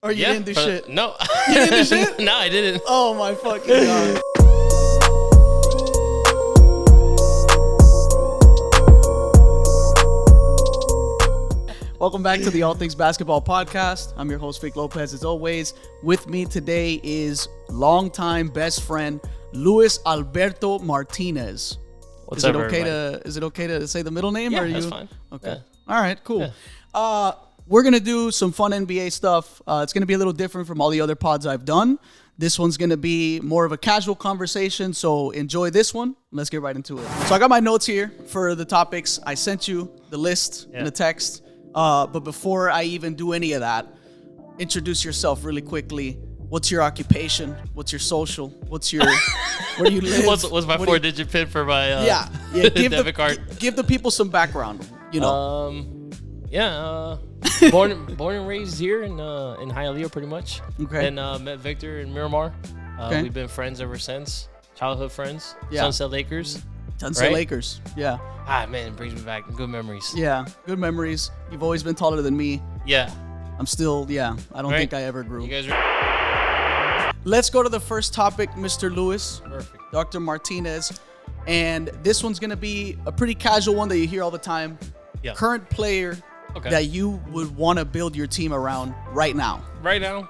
Or you didn't do shit? No. You didn't do shit? No, I didn't. Oh my fucking God. Welcome back to the All Things Basketball Podcast. I'm your host, Vic Lopez, as always. With me today is longtime best friend, Luis Alberto Martinez. What's up, everybody? Is it okay to say the middle name? Yeah, or that's fine. Okay. Yeah. All right, cool. Yeah. We're going to do some fun NBA stuff. It's going to be a little different from all the other pods I've done. This one's going to be more of a casual conversation, so enjoy this one. Let's get right into it. So I got my notes here for the topics. I sent you the list in the text. But before I even do any of that, introduce yourself really quickly. What's your occupation? What's your social? What's your where do you live? What's my four-digit PIN for my debit card? Give the people some background. You know. Born and raised here in Hialeah, pretty much. Okay. And met Victor in Miramar. Okay. We've been friends ever since. Childhood friends. Yeah. Sunset Lakers. Sunset Lakers. Yeah. Ah, man, it brings me back good memories. Yeah. Good memories. You've always been taller than me. Yeah. I'm still. I don't think I ever grew. You guys Let's go to the first topic, Mr. Lewis. Perfect. Dr. Martinez. And this one's going to be a pretty casual one that you hear all the time. Yeah. Current player that you would want to build your team around right now. Right now?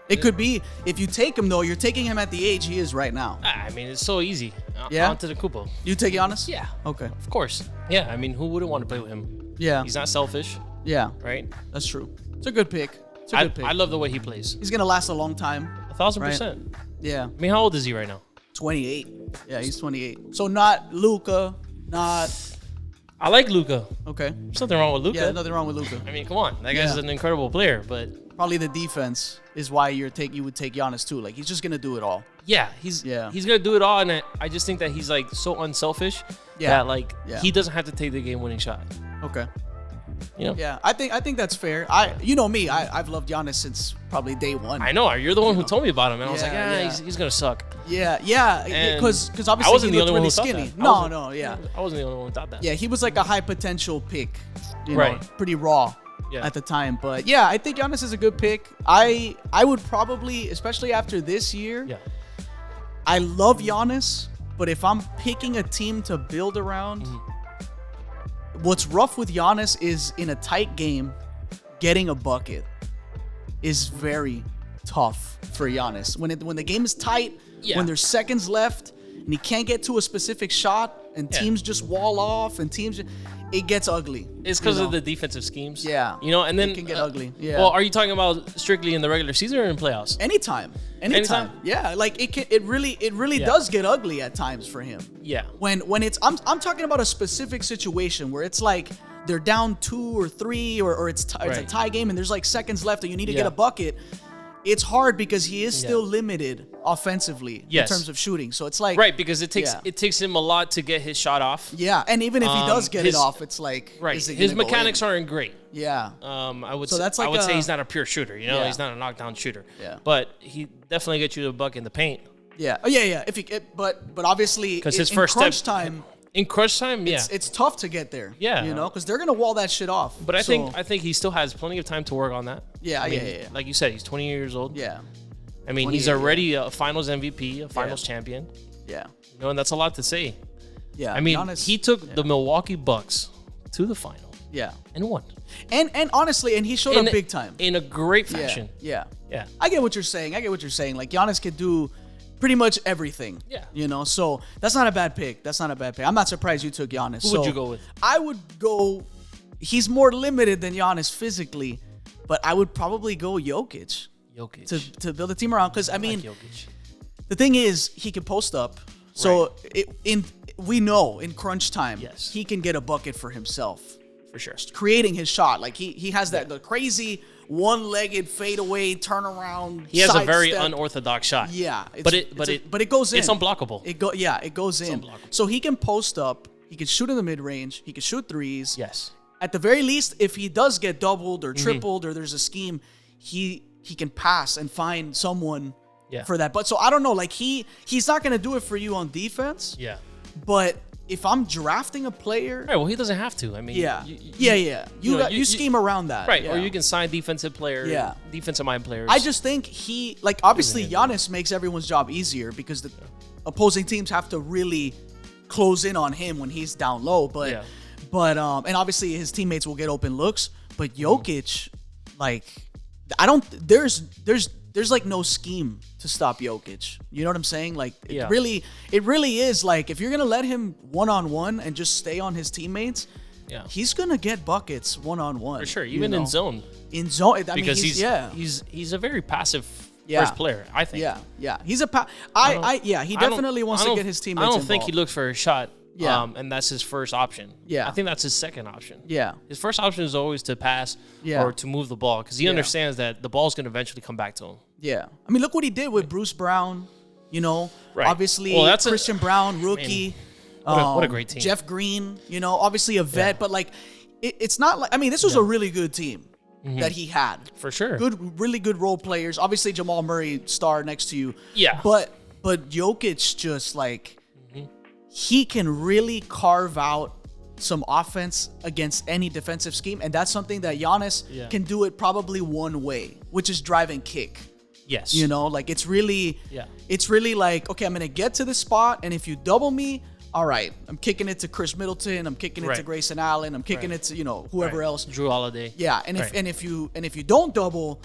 It could be, if you take him, though, you're taking him at the age he is right now. I mean, it's so easy. Yeah? On to the Kupo. You take Giannis? Yeah. Okay. Of course. Yeah, I mean, who wouldn't want to play with him? Yeah. He's not selfish, Yeah. right? That's true. It's a good pick. It's a good pick. I love the way he plays. He's going to last a long time. 1,000%. Yeah. I mean, how old is he right now? 28. Yeah, he's 28. So not Luka, not... I like Luka. Okay. There's nothing wrong with Luka. Yeah, nothing wrong with Luka. I mean, come on. That guy's an incredible player, but... Probably the defense is why you would take Giannis too. Like, he's just going to do it all. Yeah, he's going to do it all, and I just think that he's, like, so unselfish that, he doesn't have to take the game-winning shot. Okay. You know? Yeah, I think that's fair. You know me, I've loved Giannis since probably day one. I know. You're the one who told me about him, and I was like, he's going to suck. Yeah, because obviously I wasn't he the looked only really one who thought skinny. that. I wasn't the only one who thought that. Yeah, he was like a high potential pick. You know, Right. pretty raw at the time. But yeah, I think Giannis is a good pick. I would probably, especially after this year, I love Giannis, but if I'm picking a team to build around, what's rough with Giannis is in a tight game, getting a bucket is very tough for Giannis. When the game is tight, when there's seconds left and he can't get to a specific shot and teams just wall off and it gets ugly. It's because of the defensive schemes. Yeah. You know, and then it can get ugly. Yeah. Well, are you talking about strictly in the regular season or in playoffs? Anytime. Yeah, like it really does get ugly at times for him. Yeah. When it's I'm talking about a specific situation where it's like they're down 2 or 3 or it's a tie game and there's like seconds left and you need to get a bucket. It's hard because he is still limited offensively in terms of shooting. So it's like because it takes him a lot to get his shot off. Yeah, and even if he does get it off, it's like his mechanics aren't great. Yeah. I would that's like say he's not a pure shooter. You know, he's not a knockdown shooter. Yeah. But he definitely gets you the bucket in the paint. Yeah. Oh yeah. But obviously, because his first crunch time. In crunch time, it's tough to get there. Yeah, you know, because they're gonna wall that shit off. But I think he still has plenty of time to work on that. Yeah, I mean, like you said, he's 20 years old. Yeah. I mean, he's already a Finals MVP, a Finals champion. Yeah. You know, and that's a lot to say. Yeah. I mean, he took the Milwaukee Bucks to the final. Yeah. And won. And honestly, and he showed up big time in a great fashion. Yeah. I get what you're saying. Like Giannis could do pretty much everything. Yeah. You know, so that's not a bad pick. I'm not surprised you took Giannis. Who would you go with? I would go. He's more limited than Giannis physically, but I would probably go Jokic. To build a team around, because I mean, the thing is he can post up, so we know in crunch time he can get a bucket for himself for sure, creating his shot. Like he has the crazy one-legged fadeaway turnaround. He has a very unorthodox shot. Yeah, but it goes in. It's unblockable. It goes in. So he can post up. He can shoot in the mid range. He can shoot threes. Yes. At the very least, if he does get doubled or tripled or there's a scheme, he can pass and find someone for that. But so I don't know, like he's not gonna do it for you on defense. Yeah. But Yeah. I'm drafting a player, right? Well, he doesn't have to. I mean, you scheme around that, right? Yeah. Or you can sign defensive mind players. I just think obviously Giannis makes everyone's job easier because the opposing teams have to really close in on him when he's down low. But and obviously his teammates will get open looks. But Jokic, like, there's like no scheme to stop Jokic. You know what I'm saying? Like, it really is like, if you're gonna let him one-on-one and just stay on his teammates, he's gonna get buckets one-on-one for sure, even in zone. Because he's a very passive first player, I think. Yeah. He's he definitely wants to get his teammates involved. I don't think he looks for a shot. Yeah. And that's his first option. Yeah. I think that's his second option. Yeah. His first option is always to pass or to move the ball because he understands that the ball's going to eventually come back to him. Yeah. I mean, look what he did with Bruce Brown, you know. Right. Obviously, Christian Brown, rookie. What a great team. Jeff Green, you know, obviously a vet, but like, it's not like, I mean, this was a really good team that he had. For sure. Really good role players. Obviously, Jamal Murray, star next to you. Yeah. But Jokic just like, he can really carve out some offense against any defensive scheme, and that's something that Giannis can do it probably one way, which is drive and kick. Yes. You know, like it's really like, okay, I'm going to get to this spot, and if you double me, all right, I'm kicking it to Chris Middleton, I'm kicking it to Grayson Allen, I'm kicking it to, you know, whoever else. Drew Holiday. Yeah, and if you don't double,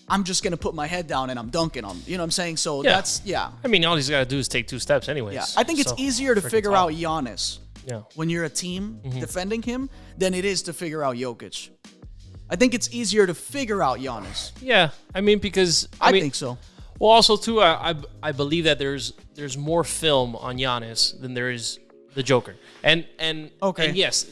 I'm just going to put my head down and I'm dunking on. You know what I'm saying? So that's I mean, all he's got to do is take 2 steps anyways. Yeah, I think it's easier to figure out Giannis when you're a team defending him than it is to figure out Jokic. I think it's easier to figure out Giannis. Yeah, I mean, because I think so. Well, also too, I believe that there's more film on Giannis than there is the Joker, and yes,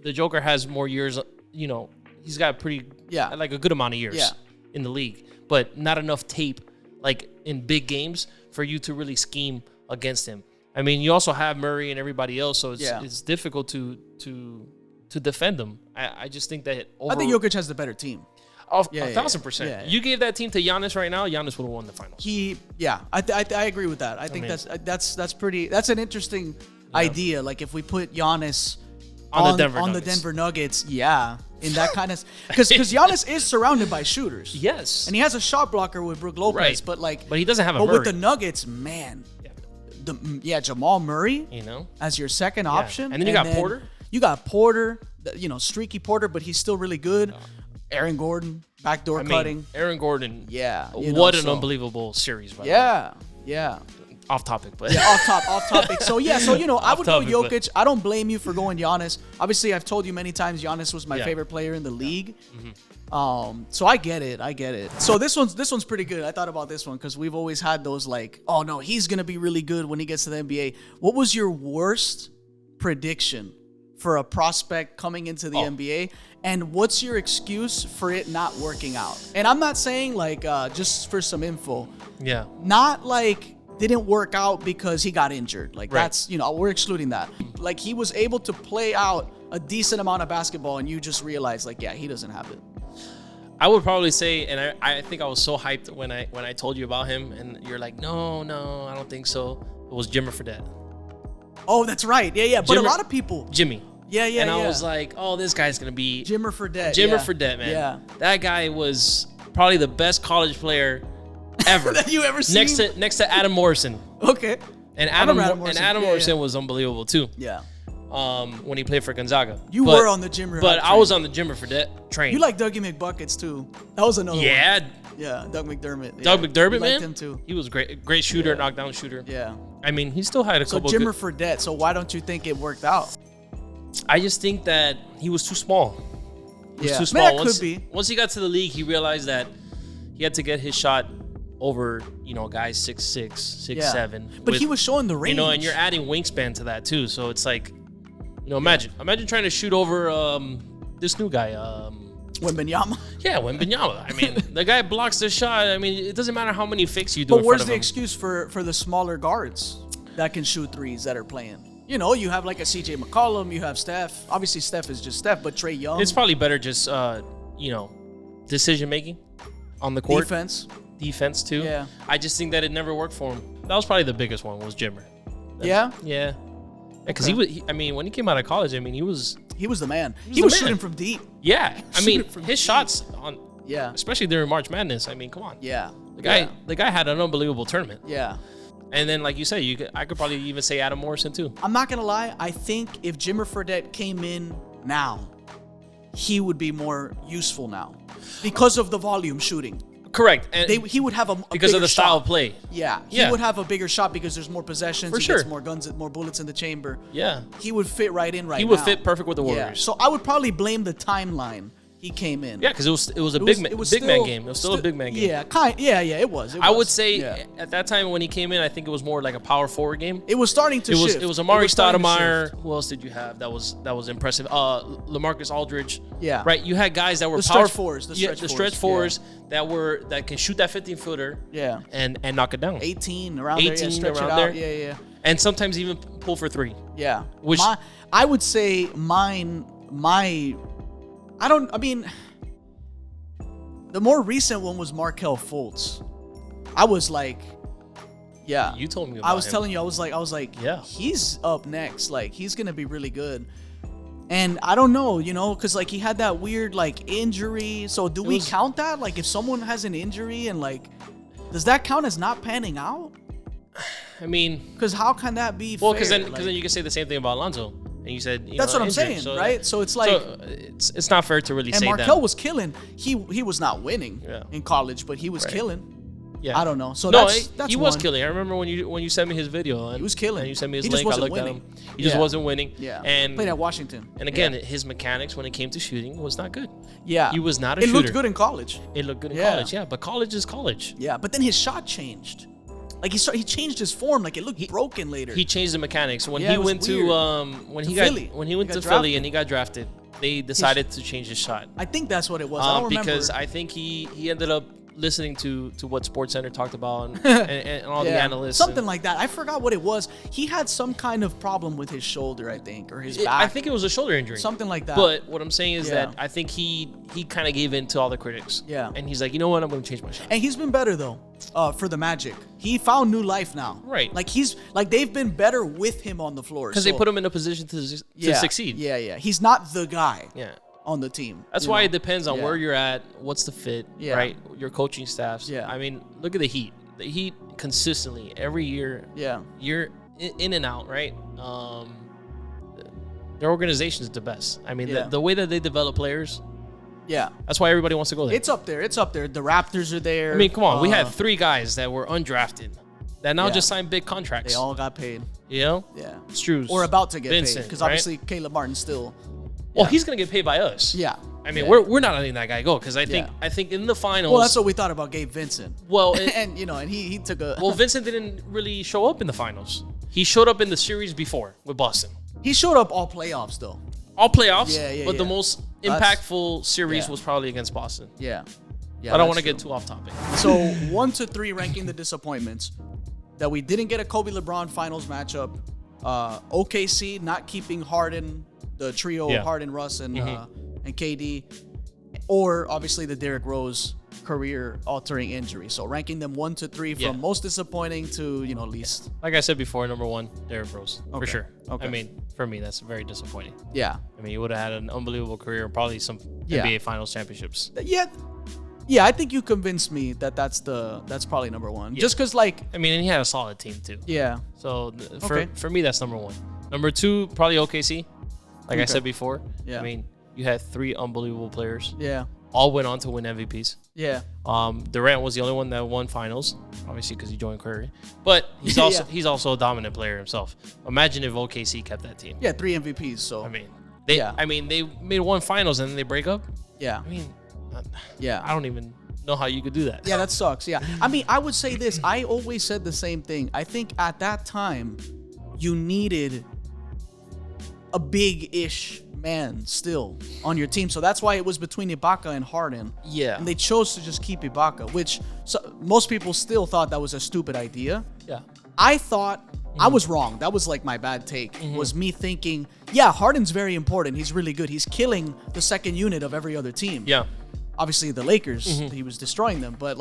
the Joker has more years. You know, he's got like a good amount of years in the league, but not enough tape like in big games for you to really scheme against him. I mean, you also have Murray and everybody else, so it's difficult to defend them. I just think that I think Jokic has the better team. 1,000%. Yeah. You gave that team to Giannis right now, Giannis would have won the finals. I agree with that. I think that's an interesting idea. Like if we put Giannis on the Denver Nuggets, in that kind of, because Giannis is surrounded by shooters. Yes, and he has a shot blocker with Brook Lopez, but he doesn't have a Murray. But with the Nuggets, man, Jamal Murray, you know, as your second option, and then you got Porter. You got Porter, you know, streaky Porter, but he's still really good. Aaron Gordon, backdoor cutting. Aaron Gordon. Yeah. What an unbelievable series, by the way. Yeah. Off topic, but off topic. So you know, I would go Jokic. I don't blame you for going Giannis. Obviously, I've told you many times Giannis was my favorite player in the league. So I get it. So this one's pretty good. I thought about this one because we've always had those like, oh no, he's gonna be really good when he gets to the NBA. What was your worst prediction for a prospect coming into the NBA? And what's your excuse for it not working out? And I'm not saying like just for some info. Yeah. Not like didn't work out because he got injured. Like that's, you know, we're excluding that. Like he was able to play out a decent amount of basketball and you just realized like, he doesn't have it. I would probably say, and I think I was so hyped when I told you about him and you're like, no, I don't think so. It was Jimmer Fredette. Oh, that's right. Yeah. But a lot of people. Jimmy. Yeah. And I was like, oh, this guy's going to be Jimmer Fredette. Fredette, man. Yeah. That guy was probably the best college player ever. That you ever seen? Next to Adam Morrison. Okay. And Adam Morrison was unbelievable too. Yeah. When he played for Gonzaga. You were on the Jimmer. But I was on the Jimmer Fredette train. You like Dougie McBuckets too. That was another one. Yeah, Doug McDermott. Doug McDermott, man. Liked him too. He was great shooter, knockdown shooter. Yeah. I mean, he still had a couple. So Jimmer Fredette. So why don't you think it worked out? I just think that he was too small. He was too small. That could be. Once he got to the league, he realized that he had to get his shot over, you know, guys 6'6", 6'7". But he was showing the range. You know, and you're adding wingspan to that too. So it's like, you know, imagine trying to shoot over this new guy. Wembanyama. Yeah, Wembanyama. I mean, the guy blocks the shot. I mean, it doesn't matter how many fakes you do. But where's the excuse for the smaller guards that can shoot threes that are playing? You know, you have like a CJ McCollum, you have Steph. Obviously, Steph is just Steph, but Trae Young. It's probably better just, you know, decision making on the court. Defense too. Yeah. I just think that it never worked for him. That was probably the biggest one was Jimmer. Yeah? Yeah. because when he came out of college, I mean, he was the man. He was shooting from deep. Yeah, I mean, his shots especially during March Madness. I mean, come on. Yeah, the guy had an unbelievable tournament. Yeah. And then, like you said, I could probably even say Adam Morrison too. I'm not gonna lie. I think if Jimmer Fredette came in now, he would be more useful now because of the volume shooting. Correct. And he would have because of the style of play. Yeah, he would have a bigger shot because there's more possessions. For sure. Gets more guns, more bullets in the chamber. Yeah, he would fit right in. He would fit perfect with the Warriors. Yeah. So I would probably blame the timeline he came in. Yeah, because it was a big man game. It was still a big man game. Yeah, it was. I would say at that time when he came in, I think it was more like a power forward game. It was starting to shift. It was Amari Stoudemire. Who else did you have? That was impressive. LaMarcus Aldridge. Yeah. Right. You had guys that were the power forwards. The stretch fours that can shoot that 15-footer. Yeah. And knock it down. 18 around there. Yeah, stretch it out. Yeah. And sometimes even pull for three. Yeah. Which I would say the more recent one was Markelle Fultz. I was like, yeah. You told me about him. I was telling you, I was like, yeah, he's up next. Like, he's going to be really good. And I don't know, because, like, he had that weird, like, injury. So do we count that? Like, if someone has an injury and, like, does that count as not panning out? I mean. Because how can that be fair? Well, because then you can say the same thing about Alonzo. And you said that's what I'm saying, right? So it's like it's not fair to really say that. And Markelle was killing. He was not winning in college, but he was killing. Yeah, I don't know. So he was killing. I remember when you sent me his video. He was killing. And you sent me his link. I looked at him. He just wasn't winning. Yeah, and played at Washington. And again, his mechanics when it came to shooting was not good. Yeah, he was not a shooter. It looked good in college. Yeah, but college is college. Yeah, but then his shot changed. Like he changed his form. Like it looked broken later. He changed the mechanics when he went to Philly and he got drafted. They decided to change his shot. I think that's what it was. I don't remember. Because I think he ended up listening to what SportsCenter talked about and all the analysts. Something like that. I forgot what it was. He had some kind of problem with his shoulder, I think, or his back. I think it was a shoulder injury. Something like that. But what I'm saying is that I think he kind of gave in to all the critics. Yeah. And he's like, you know what? I'm going to change my shot. And he's been better, though, for the Magic. He found new life now. Right. Like they've been better with him on the floor. Because they put him in a position to succeed. Yeah. He's not the guy. Yeah. On the team. That's why it depends on where you're at, what's the fit, right? Your coaching staffs. Yeah. I mean, look at the Heat. The Heat consistently every year. Yeah. You're in and out, right? Their organization is the best. I mean, the way that they develop players. Yeah. That's why everybody wants to go there. It's up there. The Raptors are there. I mean, come on. We had 3 guys that were undrafted that now just signed big contracts. They all got paid. You know? Yeah. Struz. Or about to get Vincent, paid. Because obviously Caleb Martin's still. Well, he's gonna get paid by us. Yeah. I mean, we're not letting that guy go because I think in the finals. Well, that's what we thought about Gabe Vincent. Well, and he took a. Well, Vincent didn't really show up in the finals. He showed up in the series before with Boston. He showed up all playoffs though. All playoffs. Yeah. But the most impactful series was probably against Boston. Yeah. I don't want to get too off topic. So 1 to 3 ranking the disappointments that we didn't get a Kobe LeBron finals matchup. OKC not keeping Harden. The trio of Harden, Russ, and KD, or obviously the Derrick Rose career-altering injury. So ranking them 1 to 3 from most disappointing to least. Like I said before, number 1, Derrick Rose for sure. Okay. I mean, for me, that's very disappointing. Yeah. I mean, you would have had an unbelievable career, probably some NBA Finals championships. Yeah, I think you convinced me that's probably number 1. Yeah. Just because and he had a solid team too. Yeah. So for me, that's number 1. Number 2, probably OKC. Like I said before, I mean, you had 3 unbelievable players. Yeah. All went on to win MVPs. Yeah. Durant was the only one that won finals, obviously because he joined Curry. But he's also a dominant player himself. Imagine if OKC kept that team. Yeah, 3 MVPs. So they made 1 finals and then they break up. Yeah. I mean, I don't even know how you could do that. Yeah, that sucks. Yeah. I mean, I would say this. I always said the same thing. I think at that time, you needed a big-ish man still on your team. So that's why it was between Ibaka and Harden. Yeah. And they chose to just keep Ibaka, which most people still thought that was a stupid idea. Yeah. I thought I was wrong. That was like my bad take, was me thinking, Harden's very important. He's really good. He's killing the second unit of every other team. Yeah. Obviously, the Lakers, he was destroying them. But,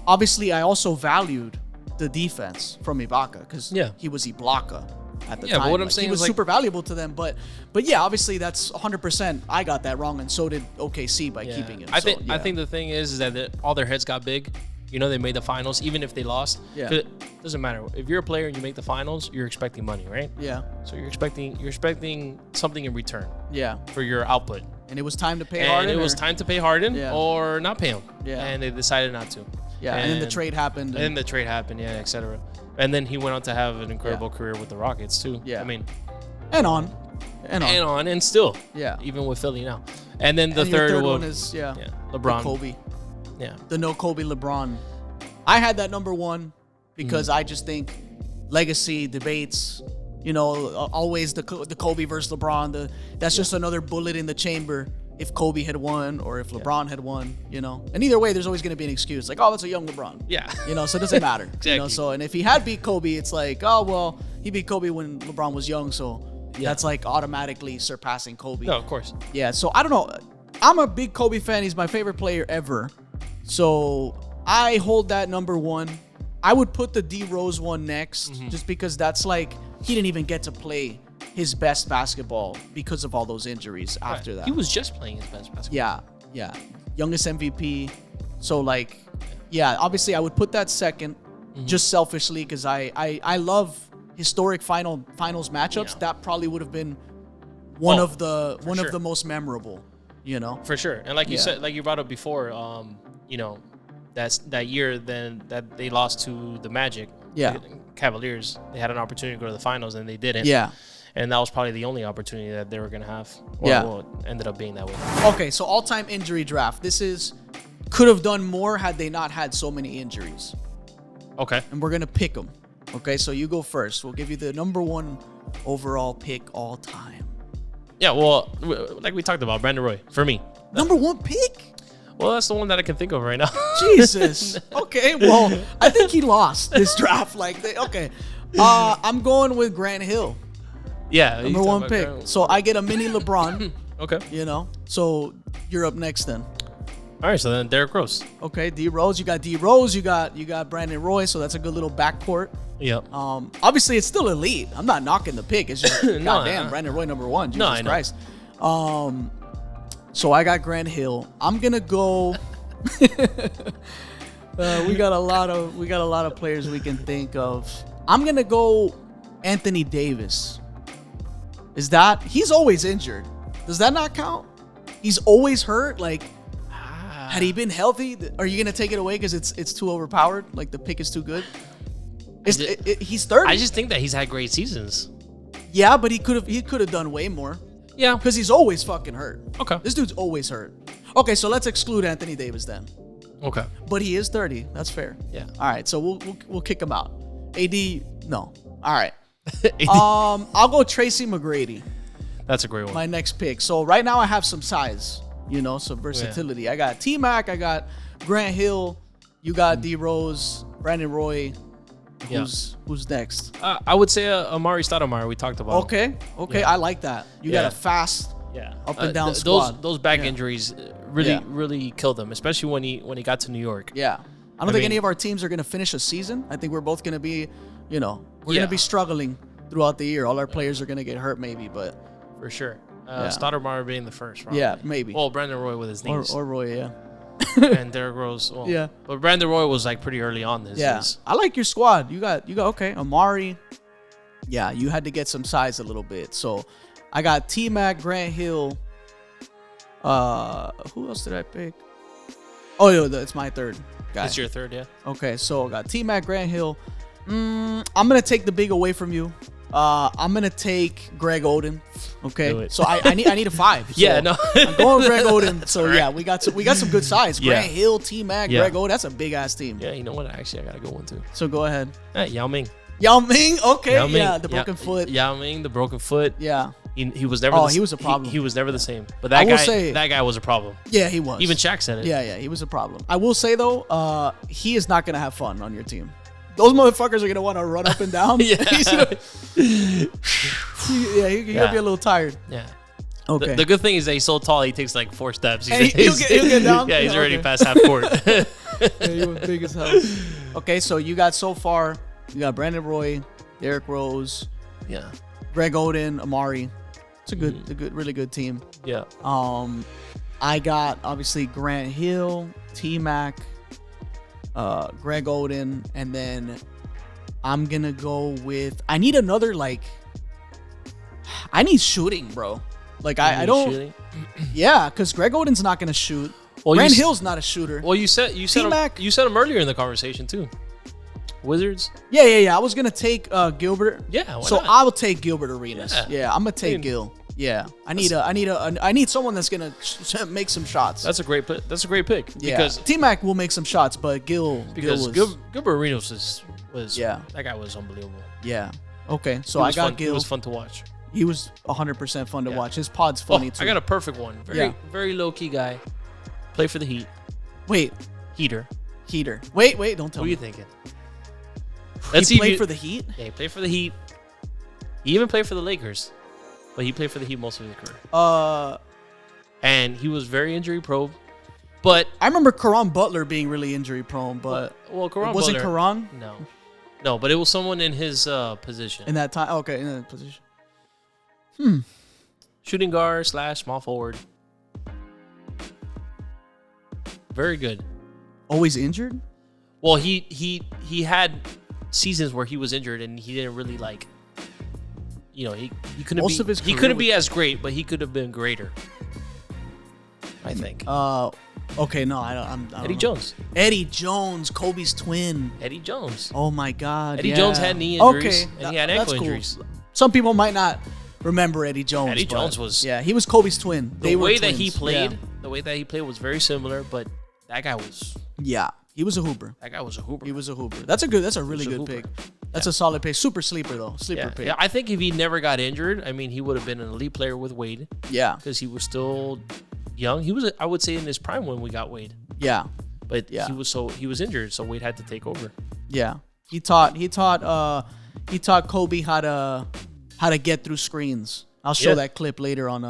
obviously, I also valued the defense from Ibaka because he was Ibaka. at the Yeah, time. but what I'm Like, saying he was is, super valuable to them. But yeah, obviously that's 100%. I got that wrong, and so did OKC by keeping him. I think the thing is that all their heads got big. You know, they made the finals, even if they lost. Yeah. It doesn't matter. If you're a player and you make the finals, you're expecting money, right? Yeah. So you're expecting something in return. Yeah. For your output. And it was time to pay Harden. And it was time to pay Harden or not pay him. Yeah. And they decided not to. Yeah. And then the trade happened. And then the trade happened, yeah, etc. And then he went on to have an incredible career with the Rockets too. Yeah. I mean, and on, and still. Yeah. Even with Philly now. And then the third one is LeBron. Kobe. Yeah. The no Kobe LeBron. I had that number one because I just think legacy debates, you know, always the Kobe versus LeBron. That's just another bullet in the chamber. If Kobe had won or if LeBron had won, you know, and either way, there's always going to be an excuse like, oh, that's a young LeBron. Yeah. You know, so it doesn't matter. Exactly. You know, so and if he had beat Kobe, it's like, oh well, he beat Kobe when LeBron was young, so that's like automatically surpassing Kobe. No, of course. Yeah. So I don't know. I'm a big Kobe fan. He's my favorite player ever. So I hold that number one. I would put the D Rose one next, just because that's like he didn't even get to play his best basketball because of all those injuries after that. He was just playing his best basketball. Yeah. Youngest MVP. So like, yeah, obviously I would put that second, just selfishly because I love historic finals matchups. Yeah. That probably would have been one of the most memorable. You know, for sure. And like you said, like you brought up before, you know, that year then that they lost to the Magic. Yeah. The Cavaliers. They had an opportunity to go to the finals and they didn't. Yeah. And that was probably the only opportunity that they were going to have. Well, it ended up being that way. Okay, so all-time injury draft. This could have done more had they not had so many injuries. Okay. And we're going to pick them. Okay, so you go first. We'll give you the number one overall pick all time. Yeah, well, like we talked about, Brandon Roy, for me. Number one pick? Well, that's the one that I can think of right now. Jesus. Okay, well, I think he lost this draft. I'm going with Grant Hill. Yeah. Number one pick. So I get a mini LeBron. Okay. You know, so you're up next then. All right, so then Derrick Rose. Okay, D Rose. You got D Rose. You got Brandon Roy. So that's a good little backcourt. Yep. Obviously it's still elite. I'm not knocking the pick. It's just goddamn Brandon Roy number one. Jesus Christ. So I got Grant Hill. I'm gonna go. We got a lot of players we can think of. I'm gonna go Anthony Davis. He's always injured? Does that not count? He's always hurt. Like, had he been healthy, are you gonna take it away because it's too overpowered? Like the pick is too good. He's 30. I just think that he's had great seasons. Yeah, but he could have done way more. Yeah, because he's always fucking hurt. Okay, this dude's always hurt. Okay, so let's exclude Anthony Davis then. Okay, but he is 30. That's fair. Yeah. All right, so we'll kick him out. AD, no. All right. I'll go Tracy McGrady. That's a great one. My next pick. So right now I have some size, some versatility. Yeah. I got T-Mac, I got Grant Hill, you got D Rose, Brandon Roy. Who's next? I would say Amari Stoudemire. We talked about. Okay. Yeah. I like that. You got a fast, up and down squad. Those back injuries really killed him, especially when he got to New York. Yeah. I don't think any of our teams are gonna finish a season. I think we're both gonna be, we're gonna be struggling throughout the year. All our players are gonna get hurt, maybe, but for sure. Stoudemire being the first, probably. Yeah, maybe. Well, Brandon Roy with his knees. Or Roy, yeah. And Derrick Rose. Well, yeah. But Brandon Roy was like pretty early on this. Yeah. I like your squad. You got okay. Amari. Yeah, you had to get some size a little bit. So I got T-Mac, Grant Hill. Who else did I pick? Oh, yeah, that's my third guy. It's your third, yeah. Okay, so I got T-Mac, Grant Hill. I'm gonna take the big away from you. I'm gonna take Greg Oden. Okay, so I need a 5. So yeah, no, I'm going Greg Oden. So right. Yeah, we got some good size. Yeah. Grant Hill, T-Mac, Greg Oden. That's a big ass team. Yeah, you know what? Actually, I got a good one too. So go ahead. Yao Ming. Yao Ming. Okay, Yao Ming. Yeah, the broken foot. Yao Ming, the broken foot. Yeah. He was never. He was a problem. He was never the same. But that guy was a problem. Yeah, he was. Even Shaq said it. Yeah, he was a problem. I will say though, he is not gonna have fun on your team. Those motherfuckers are gonna want to run up and down. Yeah. He's gonna be a little tired. Yeah. Okay. The good thing is that he's so tall, he takes like 4 steps. He'll get down. Yeah, he's already past half court. Yeah, he was big as hell. Okay, so you got so far, you got Brandon Roy, Derrick Rose. Yeah. Greg Oden, Amari. It's a good, really good team. Yeah. I got obviously Grant Hill, T-Mac, Greg Oden, and then I'm gonna go with. I need another I need shooting, bro. Like I don't. Shooting? Yeah, because Greg Oden's not gonna shoot. Well, Grant Hill's not a shooter. Well, you said him earlier in the conversation too. Wizards. Yeah. I was gonna take Gilbert. Yeah. So I will take Gilbert Arenas. Yeah, I'm gonna take Gil. Yeah, I need someone that's gonna make some shots. That's a great pick. Yeah, because T-Mac will make some shots, but Gilbert Arenas was that guy was unbelievable. Yeah. Okay, so I got Gil. It was fun to watch. He was 100% fun to watch. His pod's funny too. I got a perfect one. Very low key guy. Play for the Heat. Wait. Heater. Wait, don't tell me. What are you thinking? He played for the Heat? Yeah, he played for the Heat. He even played for the Lakers. But he played for the Heat most of his career. And he was very injury prone. But I remember Caron Butler being really injury prone, but Caron wasn't Butler, Caron? No, but it was someone in his position. In that time? Okay, in that position. Shooting guard / small forward. Very good. Always injured? Well, he had seasons where he was injured and he didn't really he couldn't be as great, but he could have been greater. I think. Okay, no, I don't. Eddie Jones. Eddie Jones, Kobe's twin. Eddie Jones. Oh my God. Eddie Jones had knee injuries and he had ankle injuries. Cool. Some people might not remember Eddie Jones. Eddie Jones was. Yeah, he was Kobe's twin. The way that he played was very similar, but that guy was. Yeah, he was a hooper. That guy was a hooper. He was a hooper. That's a really good pick. That's a solid pick. Super sleeper though. Sleeper pick. Yeah, I think if he never got injured, he would have been an elite player with Wade. Yeah, because he was still young. He was, I would say, in his prime when we got Wade. Yeah, but he was injured, so Wade had to take over. Yeah, he taught Kobe how to get through screens. I'll show that clip later on.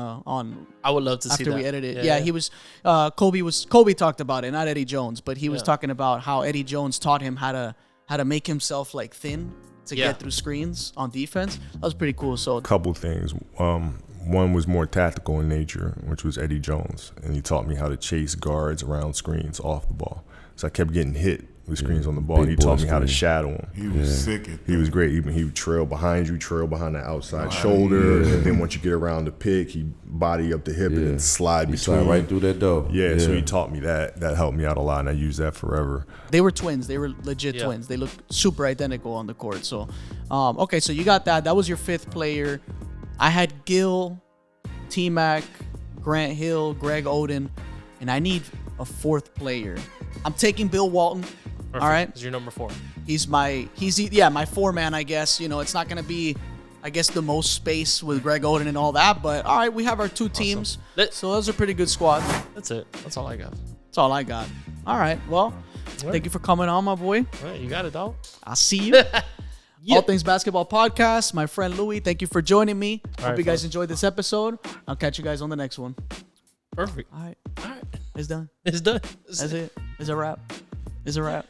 I would love to see that after we edit it. Yeah, he was. Kobe talked about it, not Eddie Jones, but he was talking about how Eddie Jones taught him how to make himself thin to get through screens on defense. That was pretty cool. So a couple things. One was more tactical in nature, which was Eddie Jones, and he taught me how to chase guards around screens off the ball. So I kept getting hit with screens on the ball. And he taught me how to shadow him. He was sick at that. He was great. He would trail behind you, trail behind the outside shoulder, and then once you get around the pick, he body up the hip and then slide between. Right through that door. Yeah, so he taught me that. That helped me out a lot, and I used that forever. They were twins. They were legit twins. They looked super identical on the court. So, okay, so you got that. That was your fifth player. I had Gil, T-Mac, Grant Hill, Greg Oden, and I need a fourth player. I'm taking Bill Walton. Perfect. All right. He's your number 4. He's my 4-man, I guess. It's not going to be, I guess, the most space with Greg Oden and all that. But, all right, we have our two teams. So those are pretty good squads. That's it. That's all I got. That's all I got. All right. Well, thank you for coming on, my boy. All right, you got it, dog. I'll see you. All Things Basketball Podcast. My friend Louis, thank you for joining me. Hope you guys enjoyed this episode. I'll catch you guys on the next one. Perfect. All right. It's done. It's done. That's it. It's a wrap. It's a wrap.